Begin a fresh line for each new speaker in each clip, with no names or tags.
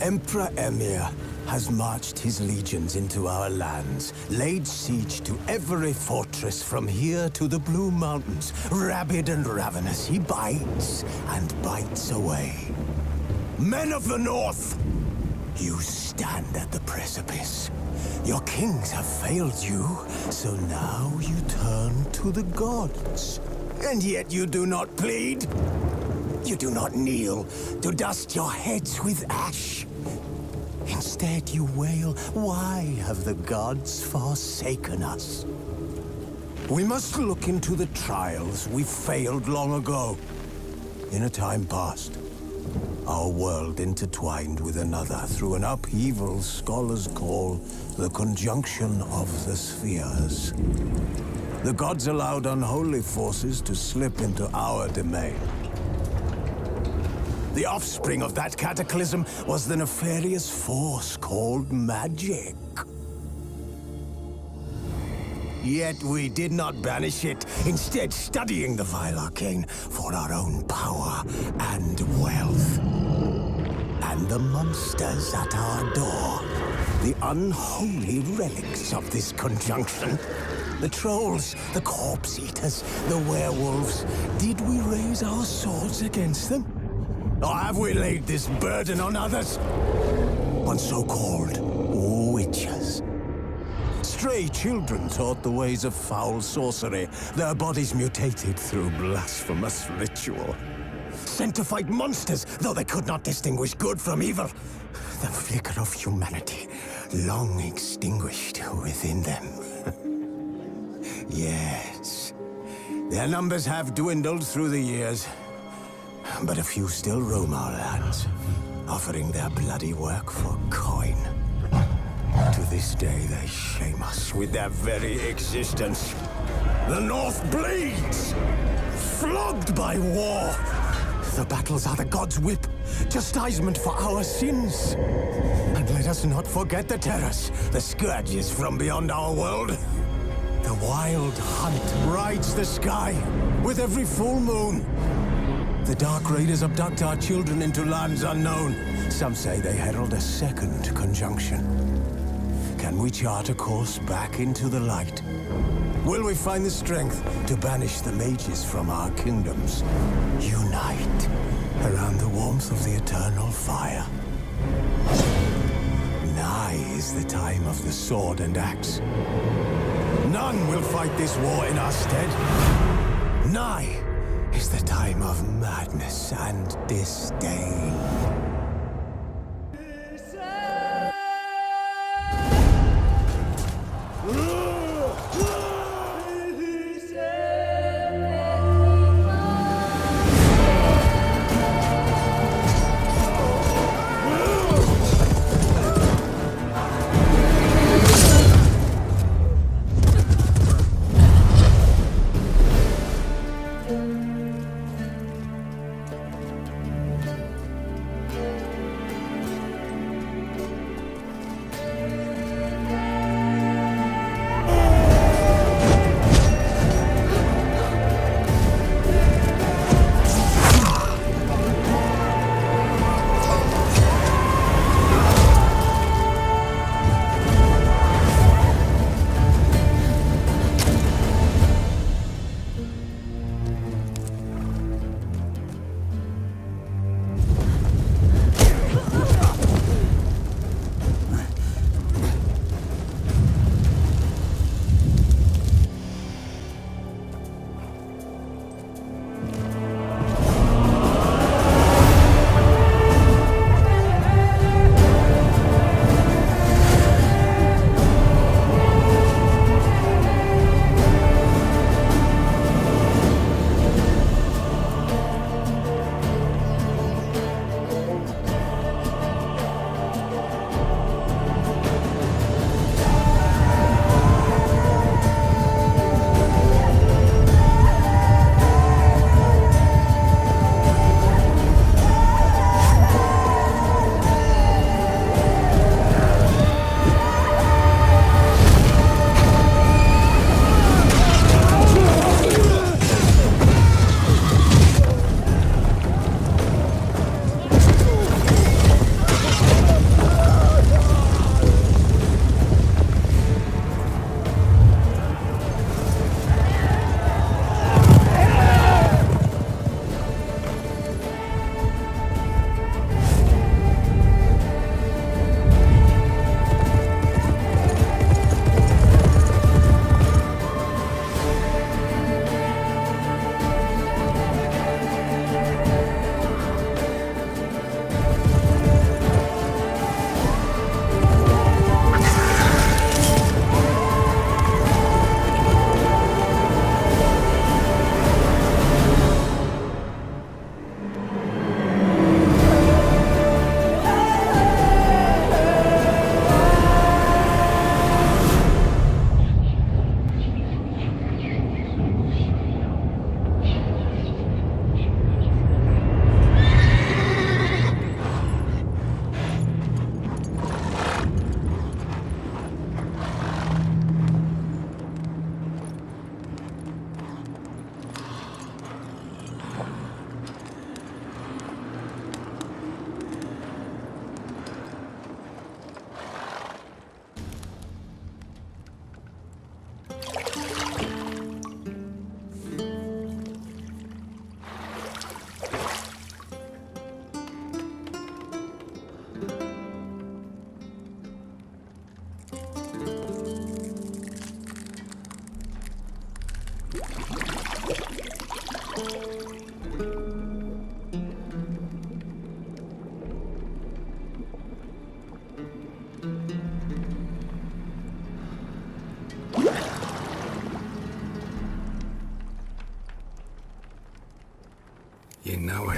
Emperor Emir has marched his legions into our lands, laid siege to every fortress from here to the Blue Mountains. Rabid and ravenous, he bites and bites away. Men of the North, you stand at the precipice. Your kings have failed you, so now you turn to the gods. And yet you do not plead. You do not kneel to dust your heads with ash. Instead you wail, why have the gods forsaken us? We must look into the trials we failed long ago. In a time past, our world intertwined with another through an upheaval scholars call the conjunction of the spheres. The gods allowed unholy forces to slip into our domain. The offspring of that cataclysm was the nefarious force called magic. Yet we did not banish it, instead studying the vile arcane for our own power and wealth. And the monsters at our door, the unholy relics of this conjunction. The trolls, the corpse-eaters, the werewolves. Did we raise our swords against them? Or have we laid this burden on others? On so-called witches. Stray children taught the ways of foul sorcery, their bodies mutated through blasphemous ritual. Sent to fight monsters, though they could not distinguish good from evil. The flicker of humanity, long extinguished within them. Yes, their numbers have dwindled through the years. But a few still roam our lands, offering their bloody work for coin. To this day, they shame us with their very existence. The North bleeds, flogged by war. The battles are the gods' whip, chastisement for our sins. And let us not forget the terrors, the scourges from beyond our world. The wild hunt rides the sky with every full moon. The Dark Raiders abduct our children into lands unknown. Some say they herald a second conjunction. Can we chart a course back into the light? Will we find the strength to banish the mages from our kingdoms? Unite around the warmth of the eternal fire. Nigh is the time of the sword and axe. None will fight this war in our stead. Nigh is the time of madness and disdain.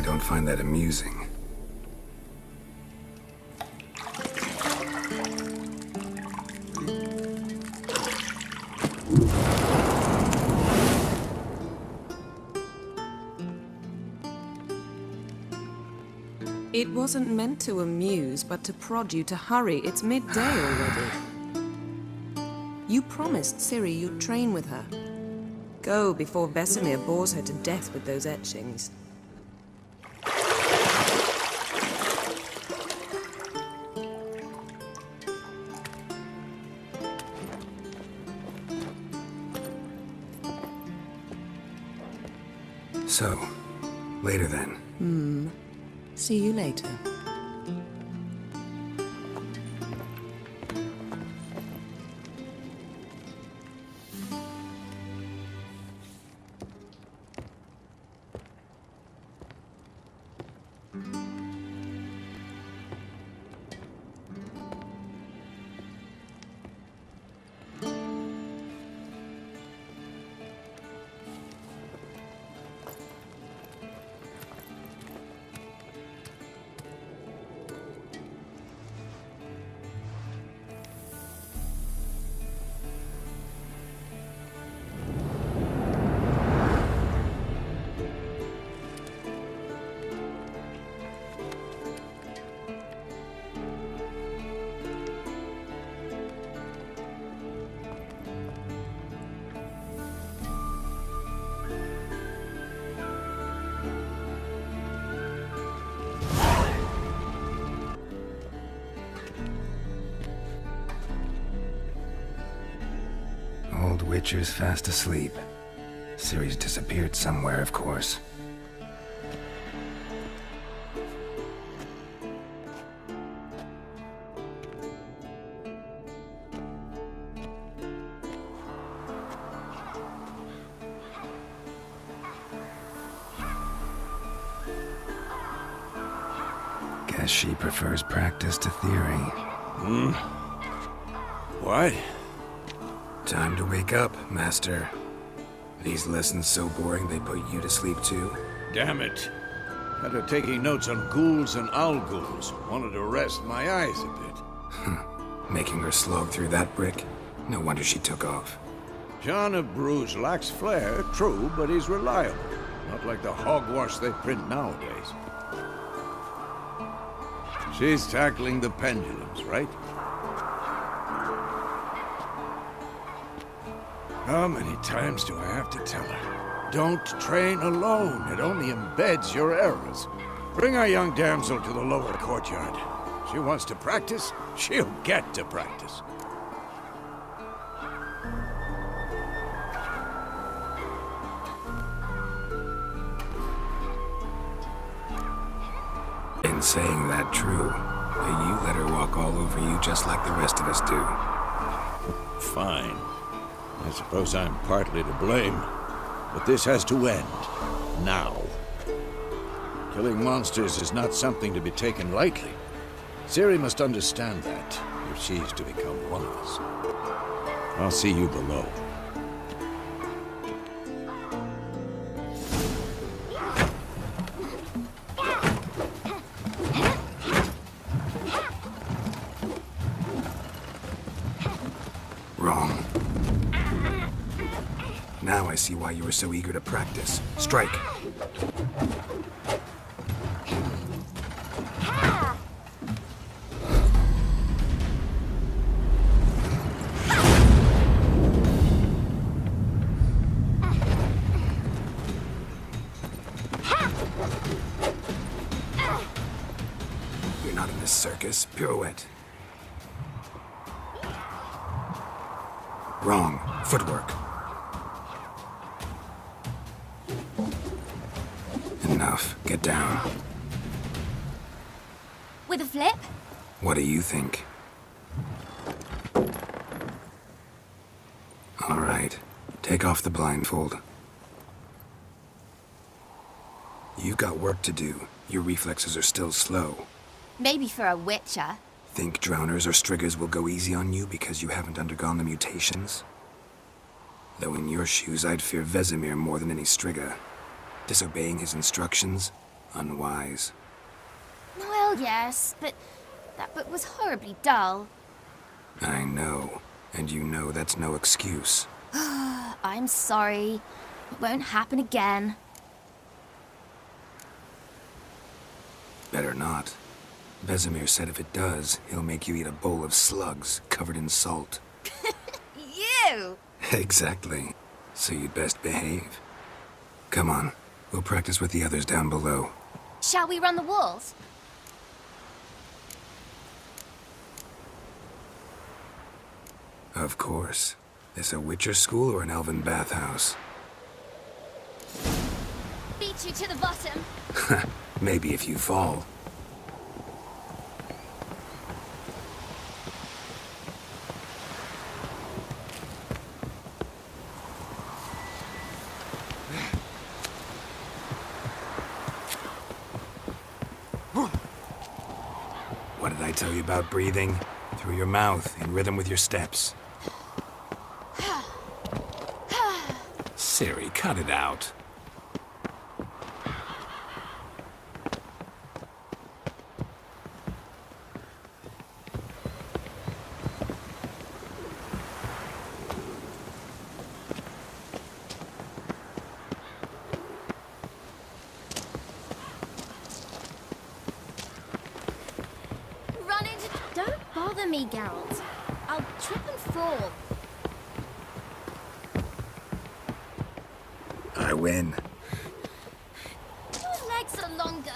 I don't find that amusing.
It wasn't meant to amuse, but to prod you to hurry. It's midday already. You promised Ciri you'd train with her. Go before Vesemir bores her to death with those etchings.
So, later then.
See you later.
Old Witcher's fast asleep. Ciri's disappeared somewhere, of course. Guess she prefers practice to theory.
What?
Time to wake up, Master. These lessons so boring they put you to sleep too?
Damn it. Had her taking notes on ghouls and owl-ghouls. Wanted to rest my eyes a bit.
Making her slog through that brick? No wonder she took off.
John of Bruges lacks flair, true, but he's reliable. Not like the hogwash they print nowadays. She's tackling the pendulums, right? How many times do I have to tell her? Don't train alone. It only embeds your errors. Bring our young damsel to the lower courtyard. She wants to practice, she'll get to practice.
In saying that true, you let her walk all over you just like the rest of us do.
Fine. I suppose I'm partly to blame, but this has to end. Now. Killing monsters is not something to be taken lightly. Ciri must understand that, if she's to become one of us. I'll see you below.
Wrong. Now I see why you were so eager to practice. Strike. You're not in this circus. Pirouette. Wrong. Footwork. Enough. Get down.
With a flip?
What do you think? All right. Take off the blindfold. You've got work to do. Your reflexes are still slow.
Maybe for a witcher.
Think drowners or striggers will go easy on you because you haven't undergone the mutations? Though in your shoes, I'd fear Vesemir more than any strigger. Disobeying his instructions, Unwise.
Well, yes, but that book was horribly dull.
I know. And you know that's no excuse.
I'm sorry. It won't happen again.
Better not. Vesemir said if it does, he'll make you eat a bowl of slugs covered in salt.
You!
Exactly. So you'd best behave. Come on. We'll practice with the others down below.
Shall we run the walls?
Of course. This a Witcher school or an elven bathhouse?
Beat you to the bottom.
Maybe if you fall. What did I tell you about breathing? Through your mouth, in rhythm with your steps. Siri, cut it out.
Run into... Don't bother me, Geralt. I'll trip and fall.
I win.
Your legs are longer.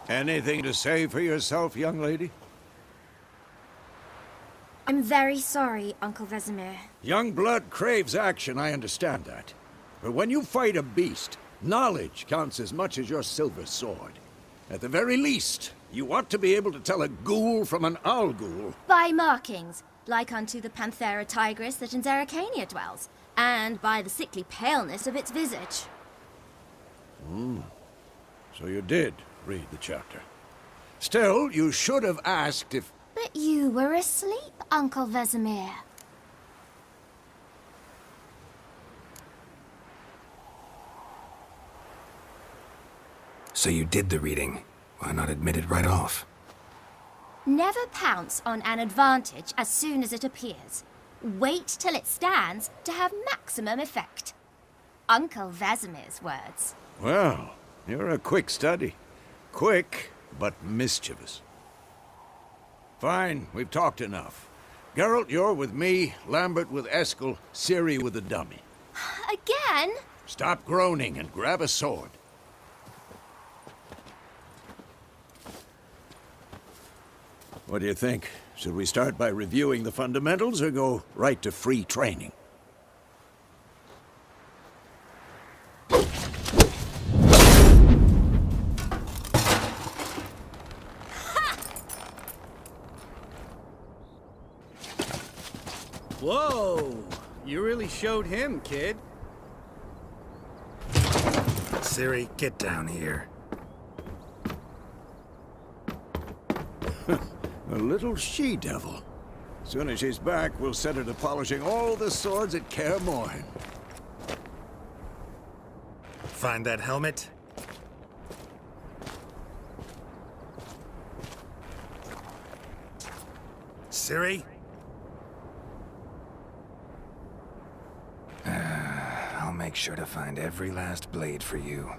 Anything to say for yourself, young lady?
I'm very sorry, Uncle Vesemir.
Young blood craves action, I understand that. But when you fight a beast, knowledge counts as much as your silver sword. At the very least, you ought to be able to tell a ghoul from an owl ghoul.
By markings, like unto the Panthera tigris that in Zeracania dwells, and by the sickly paleness of its visage.
So you did read the chapter. Still, you should have asked if...
But you were asleep, Uncle Vesemir.
So you did the reading. Why not admit it right off?
Never pounce on an advantage as soon as it appears. Wait till it stands to have maximum effect. Uncle Vesemir's words.
Well, you're a quick study. Quick, but mischievous. Fine, we've talked enough. Geralt, you're with me, Lambert with Eskel, Ciri with the dummy.
Again?
Stop groaning and grab a sword. What do you think? Should we start by reviewing the fundamentals or go right to free training?
Whoa! You really showed him, kid.
Ciri, get down here.
A little she-devil. Soon as she's back, we'll set her to polishing all the swords at Kaer Morhen.
Find that helmet? Ciri? I'll make sure to find every last blade for you.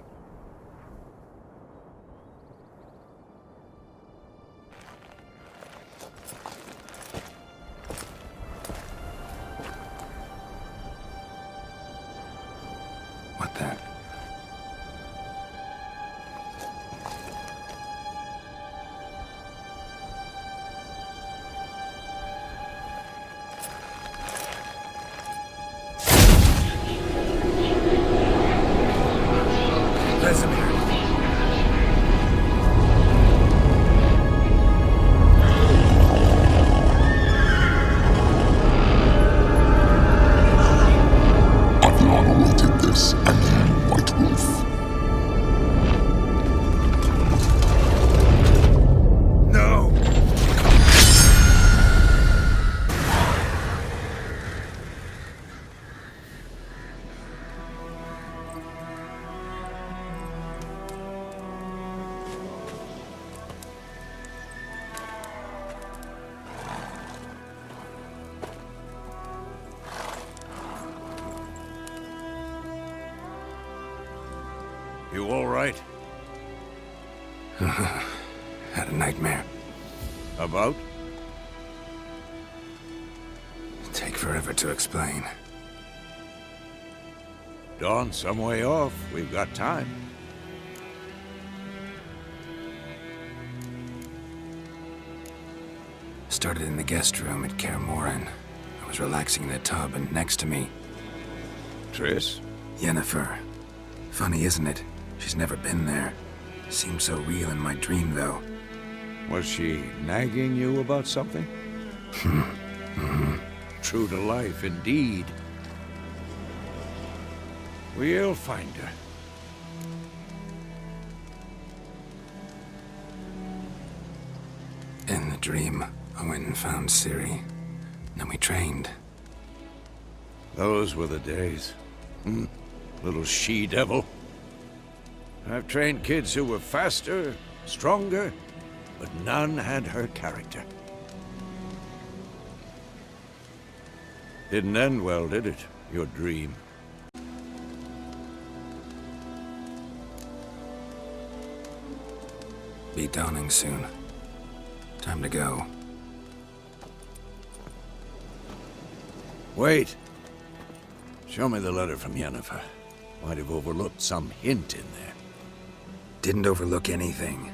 What the?
You all right?
Had a nightmare.
About?
Take forever to explain.
Dawn's some way off. We've got time.
Started in the guest room at Kaer Morhen. I was relaxing in the tub, and next to me,
Triss?
Yennefer. Funny, isn't it? She's never been there. Seemed so real in my dream, though.
Was she nagging you about something? True to life, indeed. We'll find her.
In the dream, I went and found Ciri. Then we trained.
Those were the days. Little she-devil. I've trained kids who were faster, stronger, but none had her character. Didn't end well, did it? Your dream.
Be dawning soon. Time to go.
Wait. Show me the letter from Yennefer. Might have overlooked some hint in there.
Didn't overlook anything.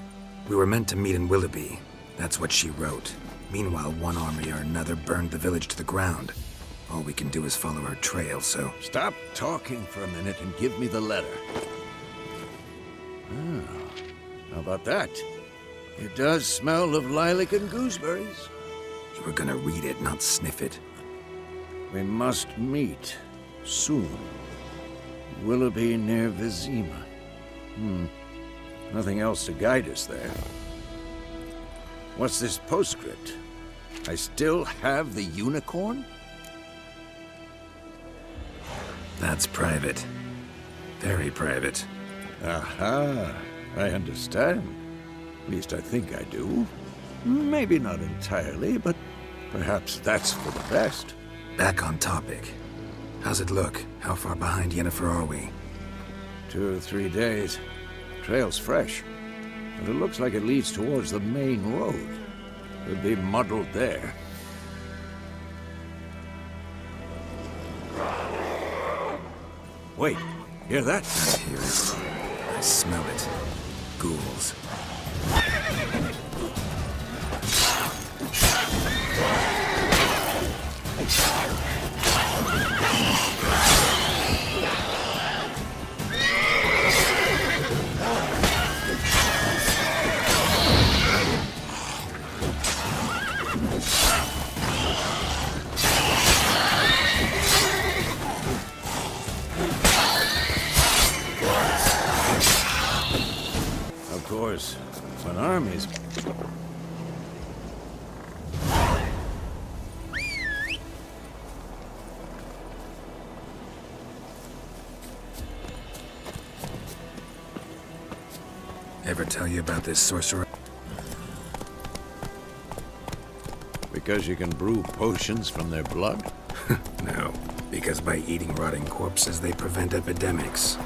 We were meant to meet in Willoughby. That's what she wrote. Meanwhile, one army or another burned the village to the ground. All we can do is follow her trail, so...
Stop talking for a minute and give me the letter. How about that? It does smell of lilac and gooseberries.
You were gonna read it, not sniff it.
We must meet soon. Willoughby near Vizima. Nothing else to guide us there. What's this postscript? I still have the unicorn?
That's private. Very private.
Aha, I understand. At least I think I do. Maybe not entirely, but perhaps that's for the best.
Back on topic. How's it look? How far behind Yennefer are we?
2 or 3 days. Trail's fresh, but it looks like it leads towards the main road. Could be muddled there. Wait, hear that?
I hear it. I smell it. Ghouls.
Of course, when armies...
Ever tell you about this sorcerer?
Because you can brew potions from their blood?
No, because by eating rotting corpses, they prevent epidemics.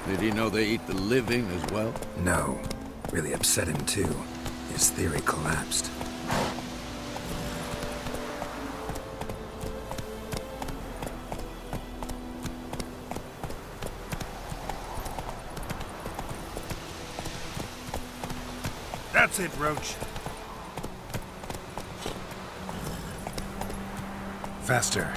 Did he know they eat the living as well?
No. Really upset him, too. His theory collapsed.
That's it, Roach.
Faster.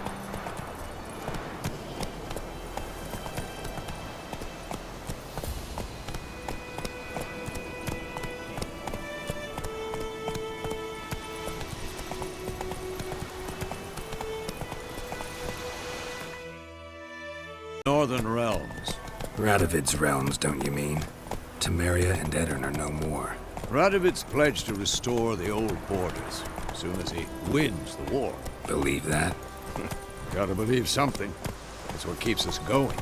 Northern realms.
Radovid's realms, don't you mean? Temeria and Edirn are no more.
Radovid's pledged to restore the old borders as soon as he wins the war.
Believe that?
Gotta believe something. That's what keeps us going.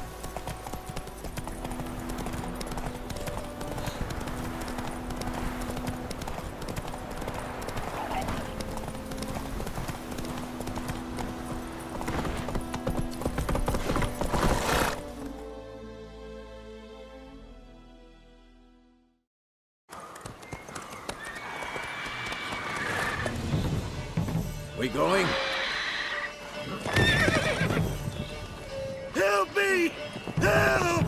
we going?
Help me! Help!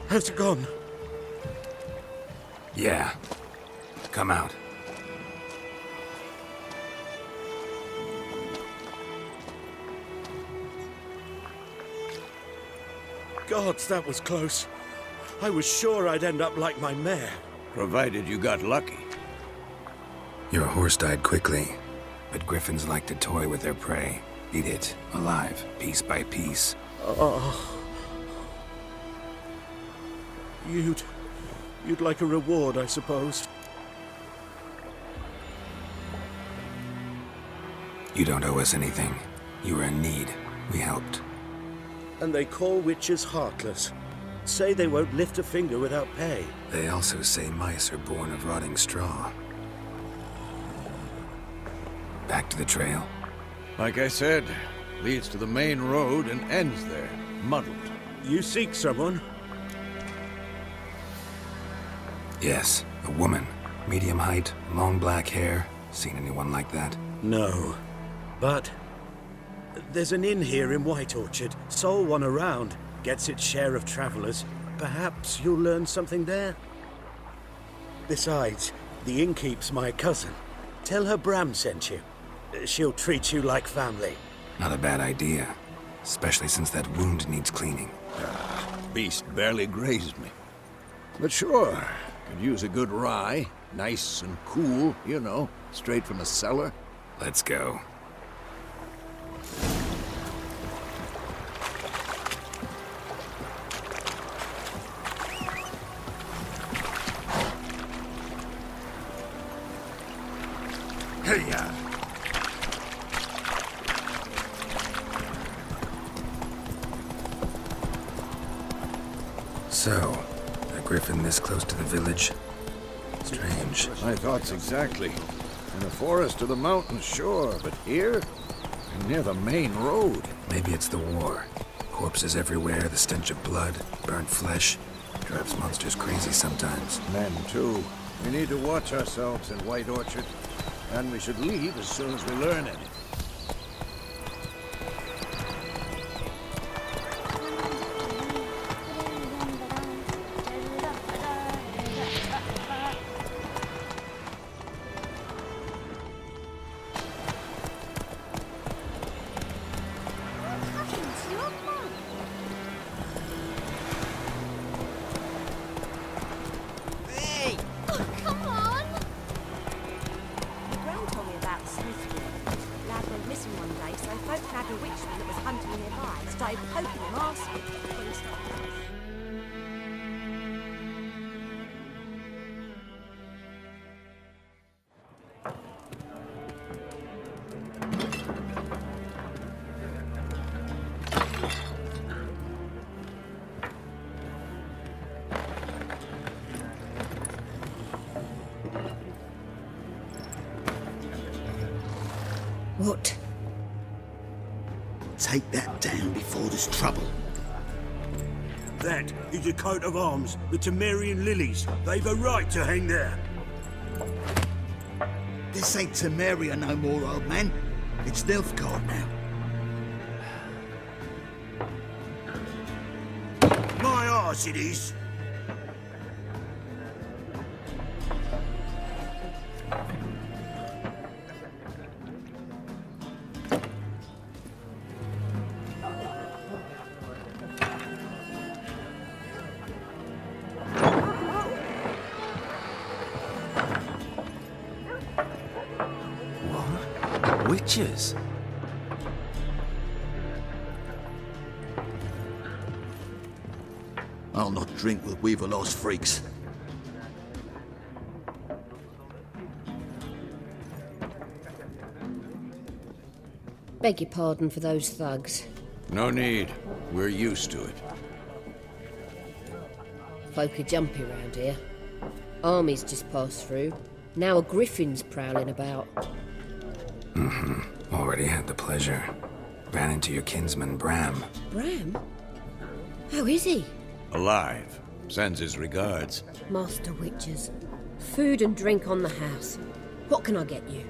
Has it gone?
Yeah. Come out.
Gods, that was close. I was sure I'd end up like my mare.
Provided you got lucky.
Your horse died quickly, but griffins like to toy with their prey. Eat it, alive, piece by piece.
Oh. You'd like a reward, I suppose.
You don't owe us anything. You were in need. We helped.
And they call witches heartless. Say they won't lift a finger without pay.
They also say mice are born of rotting straw. Back to the trail.
Like I said, leads to the main road and ends there, muddled.
You seek someone?
Yes, a woman. Medium height, long black hair. Seen anyone like that?
No. But there's an inn here in White Orchard. Sole one around. Gets its share of travelers. Perhaps you'll learn something there? Besides, the innkeep's my cousin. Tell her Bram sent you. She'll treat you like family.
Not a bad idea. Especially since that wound needs cleaning.
Beast barely grazed me. But sure, could use a good rye. Nice and cool, you know, straight from the cellar.
Let's go.
Hey-ya!
So, a griffin this close to the village? Strange.
My thoughts exactly. In the forest or the mountains, sure, but here? Near the main road.
Maybe it's the war. Corpses everywhere, the stench of blood, burnt flesh. Drives monsters crazy sometimes.
Men, too. We need to watch ourselves in White Orchard. And we should leave as soon as we learn anything.
What?
Take that down before there's trouble.
That is a coat of arms, the Temerian lilies. They've a right to hang there.
This ain't Temeria no more, old man. It's Nilfgaard now.
My arse it is.
Witches?
I'll not drink with Weaver-Lost freaks.
Beg your pardon for those thugs.
No need. We're used to it.
Folk are jumpy round here. Armies just passed through. Now a griffin's prowling about.
Already had the pleasure. Ran into your kinsman, Bram.
Bram? How is he?
Alive. Sends his regards.
Master Witches. Food and drink on the house. What can I get you?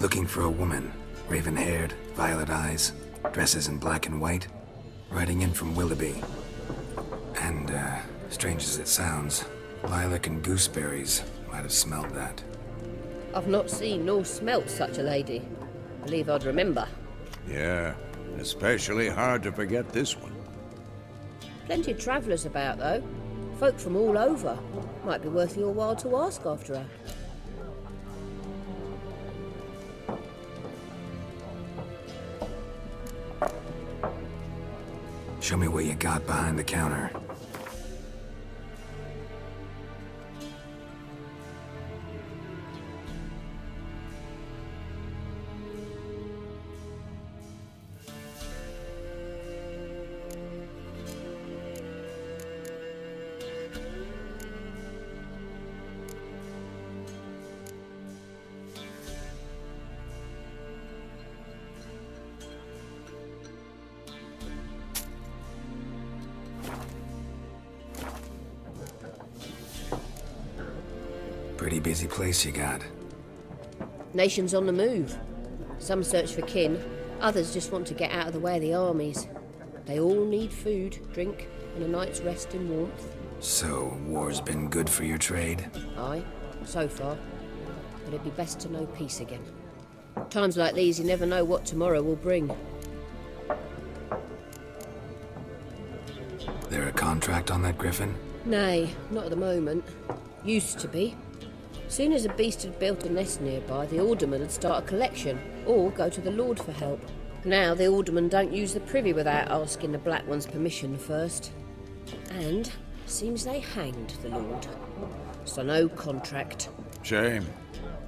Looking for a woman. Raven-haired, violet eyes, dresses in black and white. Riding in from Willoughby. And, strange as it sounds, lilac and gooseberries might have smelled that.
I've not seen nor smelt such a lady. Believe I'd remember.
Yeah, especially hard to forget this one.
Plenty of travellers about, though. Folk from all over. Might be worth your while to ask after her.
Show me what you got behind the counter. Pretty busy place you got.
Nations on the move. Some search for kin, others just want to get out of the way of the armies. They all need food, drink, and a night's rest and warmth.
So, war's been good for your trade?
Aye, so far. But it'd be best to know peace again. Times like these, you never know what tomorrow will bring.
There a contract on that griffin?
Nay, not at the moment. Used to be. Soon as a beast had built a nest nearby, the alderman would start a collection, or go to the Lord for help. Now the aldermen don't use the privy without asking the Black One's permission first. And seems they hanged the Lord. So no contract.
Shame.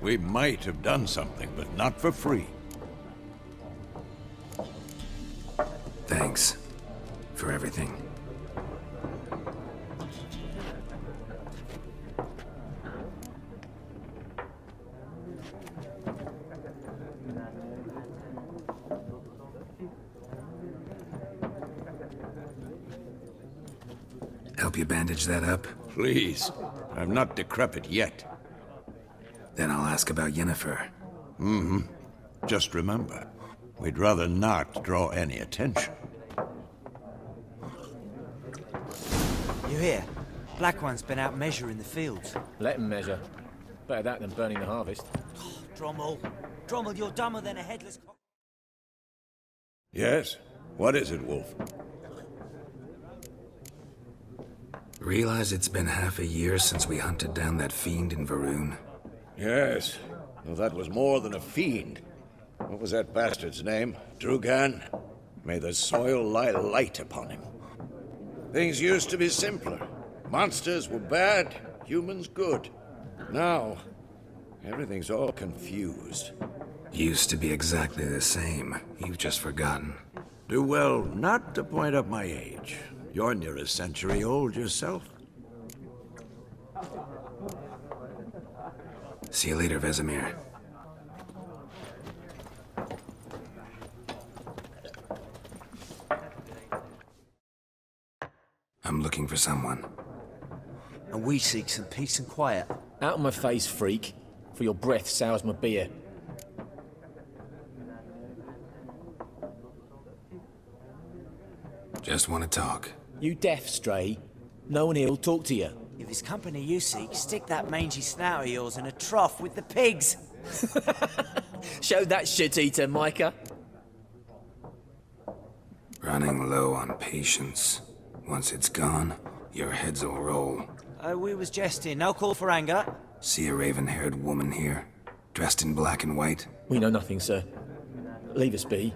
We might have done something, but not for free.
Thanks. For everything. Help you bandage that up?
Please. I'm not decrepit yet.
Then I'll ask about Yennefer.
Just remember, we'd rather not draw any attention.
You hear? Black One's been out measuring the fields.
Let him measure. Better that than burning the harvest.
Drommel. Drommel, you're dumber than a headless cock.
Yes? What is it, Wolf?
Realize it's been half a year since we hunted down that fiend in Varun?
Yes. Well, that was more than a fiend. What was that bastard's name? Drugan? May the soil lie light upon him. Things used to be simpler. Monsters were bad, humans good. Now, everything's all confused.
Used to be exactly the same. You've just forgotten.
Do well not to point up my age. You're near a century old yourself.
See you later, Vesemir. I'm looking for someone.
And we seek some peace and quiet.
Out of my face, freak. For your breath sours my beer.
Just want to talk.
You deaf, Stray? No one here will talk to you.
If it's company you seek, stick that mangy snout of yours in a trough with the pigs.
Show that shit-eater, Micah.
Running low on patience. Once it's gone, your heads will roll.
We was jesting. No call for anger.
See a raven-haired woman here, dressed in black and white?
We know nothing, sir. Leave us be.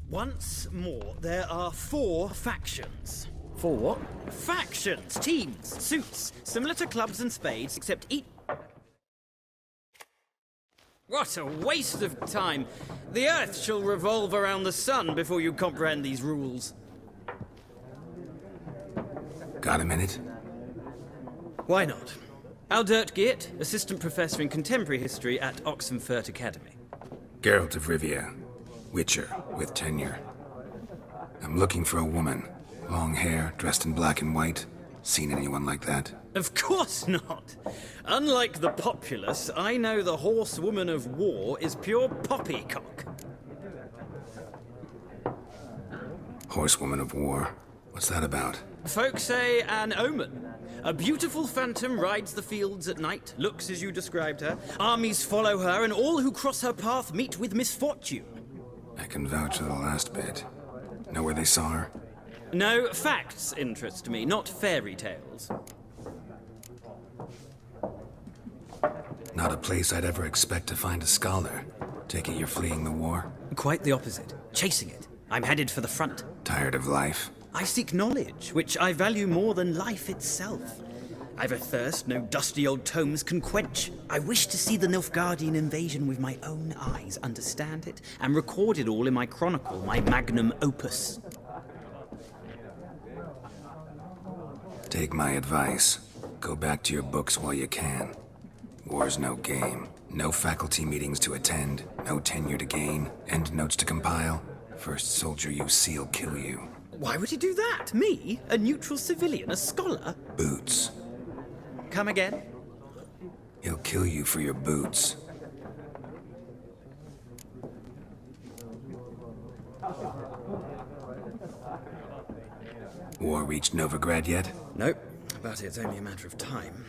Once more, there are 4 factions.
4 what?
Factions, teams, suits, similar to clubs and spades, except each... What a waste of time! The Earth shall revolve around the sun before you comprehend these rules.
Got a minute?
Why not? Aldert Geert, Assistant Professor in Contemporary History at Oxenfurt Academy.
Geralt of Rivia, Witcher with tenure. I'm looking for a woman. Long hair, dressed in black and white. Seen anyone like that?
Of course not! Unlike the populace, I know the horsewoman of war is pure poppycock.
Horsewoman of war? What's that about?
Folk say an omen. A beautiful phantom rides the fields at night, looks as you described her. Armies follow her, and all who cross her path meet with misfortune.
I can vouch for the last bit. Know where they saw her?
No, facts interest me, not fairy tales.
Not a place I'd ever expect to find a scholar. Take it you're fleeing the war?
Quite the opposite. Chasing it. I'm headed for the front.
Tired of life?
I seek knowledge, which I value more than life itself. I've a thirst no dusty old tomes can quench. I wish to see the Nilfgaardian invasion with my own eyes, understand it, and record it all in my chronicle, my magnum opus.
Take my advice. Go back to your books while you can. War's no game. No faculty meetings to attend, no tenure to gain, end notes to compile. First soldier you see'll kill you.
Why would he do that? Me? A neutral civilian? A scholar?
Boots.
Come again?
He'll kill you for your boots. War reached Novigrad yet?
Nope, but it's only a matter of time.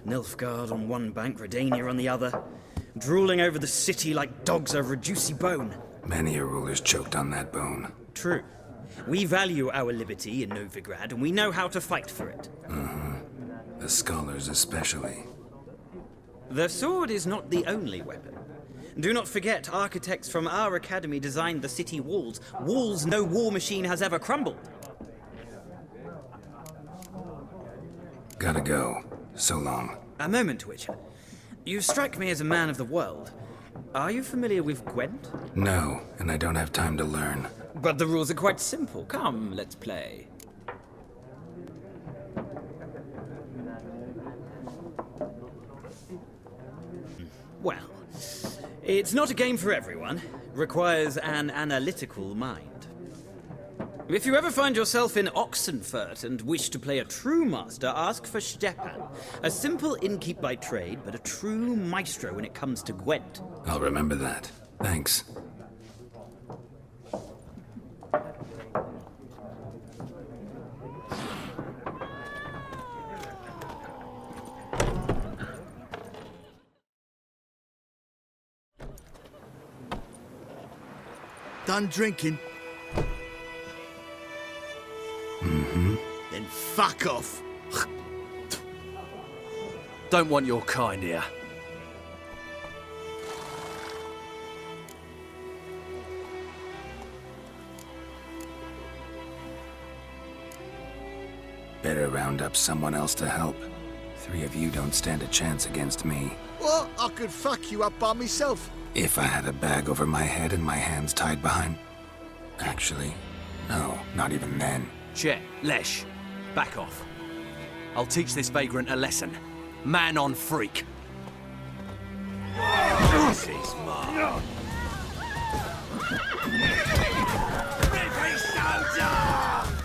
Nilfgaard on one bank, Redania on the other, drooling over the city like dogs over a juicy bone.
Many a ruler's choked on that bone.
True. We value our liberty in Novigrad, and we know how to fight for it.
The scholars especially.
The sword is not the only weapon. Do not forget, architects from our academy designed the city walls. Walls no war machine has ever crumbled.
Gotta go. So long.
A moment, Witcher. You strike me as a man of the world. Are you familiar with Gwent?
No, and I don't have time to learn.
But the rules are quite simple. Come, let's play. Well, it's not a game for everyone. Requires an analytical mind. If you ever find yourself in Oxenfurt and wish to play a true master, ask for Stepan. A simple innkeep by trade, but a true maestro when it comes to Gwent.
I'll remember that. Thanks.
Done drinking? Then fuck off.
Don't want your kind here.
Better round up someone else to help. 3 of you don't stand a chance against me.
What? I could fuck you up by myself.
If I had a bag over my head and my hands tied behind... Actually, no, not even then.
Chet, Lesh, back off. I'll teach this vagrant a lesson. Man on freak.
This is mine. Rippy soldier!